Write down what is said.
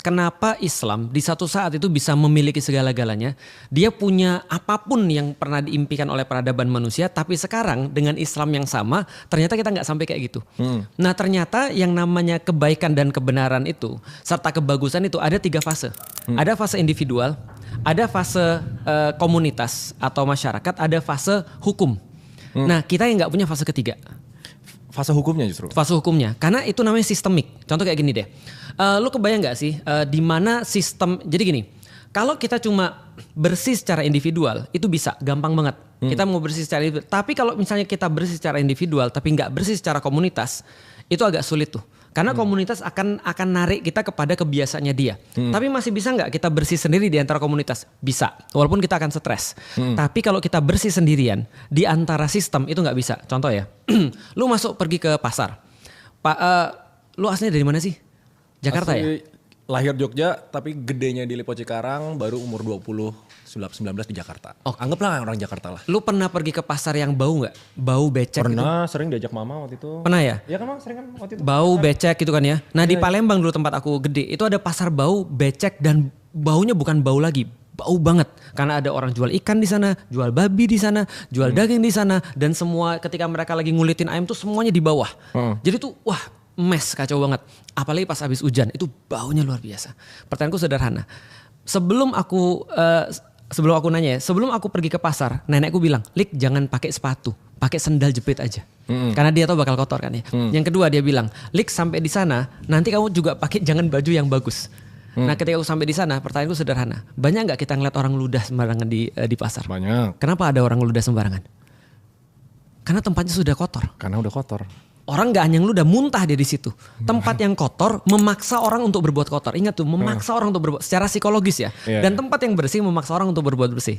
kenapa Islam di satu saat itu bisa memiliki segala-galanya. Dia punya apapun yang pernah diimpikan oleh peradaban manusia, tapi sekarang dengan Islam yang sama, ternyata kita nggak sampai kayak gitu. Nah ternyata yang namanya kebaikan dan kebenaran itu, serta kebagusan itu ada 3 fase. Ada fase individual, ada fase komunitas atau masyarakat, ada fase hukum. Nah kita yang nggak punya fase ketiga. Fase hukumnya justru. Fase hukumnya, karena itu namanya sistemik. Contoh kayak gini deh, lu kebayang nggak sih di mana sistem? Jadi gini, kalau kita cuma bersih secara individual itu bisa gampang banget. Kita mau bersih secara individual. Tapi kalau misalnya kita bersih secara individual tapi nggak bersih secara komunitas, itu agak sulit tuh. Karena komunitas akan narik kita kepada kebiasaannya dia. Tapi masih bisa nggak kita bersih sendiri di antara komunitas? Bisa, walaupun kita akan stres. Tapi kalau kita bersih sendirian di antara sistem itu nggak bisa. Contoh ya, lu masuk pergi ke pasar. Lu aslinya dari mana sih? Jakarta ya? Lahir Jogja tapi gedenya di Lipo Cikarang, baru umur 19 di Jakarta. Anggaplah orang Jakarta lah. Lu pernah pergi ke pasar yang bau nggak? Bau becek Pernah, gitu? sering diajak mama waktu itu. Pernah ya? Iya kan Bang, sering kan waktu itu. Bau becek gitu kan ya. Nah di Palembang dulu tempat aku gede, itu ada pasar bau becek dan baunya bukan bau lagi, bau banget. Karena ada orang jual ikan di sana, jual babi di sana, jual daging di sana, dan semua ketika mereka lagi ngulitin ayam tuh semuanya di bawah. Jadi tuh wah mes, kacau banget. Apalagi pas habis hujan itu baunya luar biasa. Pertanyaanku sederhana. Sebelum aku nanya ya, sebelum aku pergi ke pasar, nenekku bilang, "Lik, jangan pakai sepatu, pakai sendal jepit aja." Karena dia tahu bakal kotor kan ya. Yang kedua dia bilang, "Lik, sampai di sana nanti kamu juga pakai jangan baju yang bagus." Nah ketika aku sampai di sana, pertanyaanku sederhana. Banyak nggak kita ngeliat orang ludah sembarangan di pasar? Banyak. Kenapa ada orang ludah sembarangan? Karena tempatnya sudah kotor. Karena udah kotor. Orang nggak hanya ludah, muntah dia di situ. Tempat yang kotor memaksa orang untuk berbuat kotor. Ingat tuh, memaksa orang untuk berbuat secara psikologis ya. Dan tempat yang bersih memaksa orang untuk berbuat bersih.